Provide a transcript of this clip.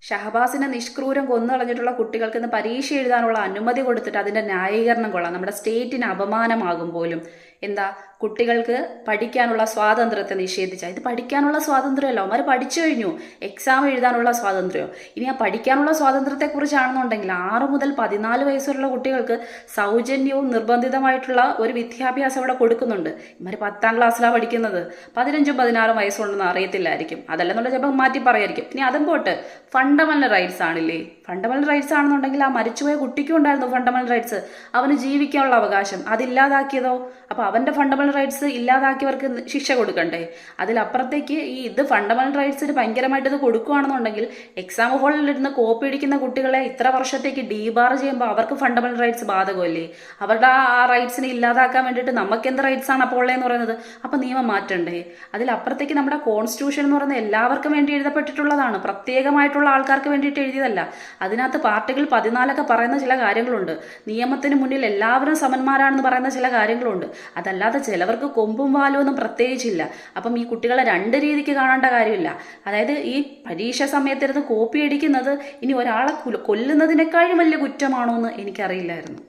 ഷഹബാസിനെ നിഷ്ക്രൂരം കൊന്നു കളഞ്ഞിട്ടുള്ള കുട്ടികൾക്ക് ഇന്ന് പരീക്ഷ എഴുതാനുള്ള അനുമതി കൊടുത്തിട്ട് അതിന്റെ ന്യായീകരണം കൊള്ളാം. നമ്മുടെ സ്റ്റേറ്റിന് അപമാനമാകും പോലും. എന്താ, കുട്ടികൾക്ക് പഠിക്കാനുള്ള സ്വാതന്ത്ര്യത്തെ നിഷേധിച്ച ഇത് പഠിക്കാനുള്ള സ്വാതന്ത്ര്യമല്ല, അവന്മാർ പഠിച്ചു കഴിഞ്ഞു. എക്സാം എഴുതാനുള്ള സ്വാതന്ത്ര്യമോ? ഇനി ആ പഠിക്കാനുള്ള സ്വാതന്ത്ര്യത്തെക്കുറിച്ചാണെന്നുണ്ടെങ്കിൽ 6 മുതൽ 14 വയസ്സുള്ള കുട്ടികൾക്ക് സൗജന്യവും നിർബന്ധിതമായിട്ടുള്ള ഒരു വിദ്യാഭ്യാസം ഇവിടെ കൊടുക്കുന്നുണ്ട്. ഇവർ 10ാം ക്ലാസ്സിലാണ് പഠിക്കുന്നത്. 15-16 വയസ്സുണ്ടെന്ന് അറിയത്തില്ലായിരിക്കും. അതല്ലെന്നുള്ള ചിലപ്പോൾ മാറ്റി പറയായിരിക്കും. ഇനി അതും പോട്ട്, ഫണ്ടമെന്റൽ റൈറ്റ്സ് ആണില്ലേ? ഫണ്ടമെന്റൽ റൈറ്റ്സ് ആണെന്നുണ്ടെങ്കിൽ ആ മരിച്ചുപോയ കുട്ടിക്കും ഉണ്ടായിരുന്നു ഫണ്ടമെന്റൽ റൈറ്റ്സ്, അവന് ജീവിക്കാനുള്ള അവകാശം. അതില്ലാതാക്കിയതോ? അപ്പൊ അവന്റെ ഫണ്ടമെന്റൽ റൈറ്റ്സ് ഇല്ലാതാക്കിയവർക്ക് ശിക്ഷ കൊടുക്കണ്ടേ? അതിലപ്പുറത്തേക്ക് ഇത് ഫണ്ടമെന്റൽ റൈറ്റ്സിന് ഭയങ്കരമായിട്ട് ഇത് കൊടുക്കുകയാണെന്നുണ്ടെങ്കിൽ എക്സാം ഹാളിലിരുന്ന് കോപ്പി അടിക്കുന്ന കുട്ടികളെ ഇത്ര വർഷത്തേക്ക് ഡീബാർ ചെയ്യുമ്പോൾ അവർക്ക് ഫണ്ടമെന്റൽ റൈറ്റ്സ് ബാധകമല്ലേ? അവരുടെ ആ റൈറ്റ്സിനെ ഇല്ലാതാക്കാൻ വേണ്ടിയിട്ട് നമുക്ക് എന്ത് റൈറ്റ്സ് ആണ് അപ്പോൾ ഉള്ളതെന്ന് പറയുന്നത്? അപ്പൊ നിയമം മാറ്റണ്ടേ? അതിലപ്പുറത്തേക്ക് നമ്മുടെ കോൺസ്റ്റിറ്റ്യൂഷൻ എന്ന് പറയുന്നത് എല്ലാവർക്കും വേണ്ടി എഴുതപ്പെട്ടിട്ടുള്ളതാണ്, പ്രത്യേകമായിട്ടുള്ള ആൾക്കാർക്ക് വേണ്ടിയിട്ട് എഴുതിയതല്ല. അതിനകത്ത് പാർട്ടികൾ 14 പറയുന്ന ചില കാര്യങ്ങളുണ്ട്. നിയമത്തിന് മുന്നിൽ എല്ലാവരും സമന്മാരാണെന്ന് പറയുന്ന ചില കാര്യങ്ങളുണ്ട്. അതല്ലാതെ ചിലവർക്ക് കൊമ്പും വാലും ഒന്നും പ്രത്യേകിച്ചില്ല. അപ്പം ഈ കുട്ടികളെ 2 രീതിക്ക് കാണേണ്ട കാര്യമില്ല. അതായത് ഈ പരീക്ഷ സമയത്തിരുന്ന് കോപ്പി അടിക്കുന്നത് ഇനി ഒരാളെ കൊല്ലുന്നതിനേക്കാളും വലിയ കുറ്റമാണോ എന്ന് എനിക്കറിയില്ലായിരുന്നു.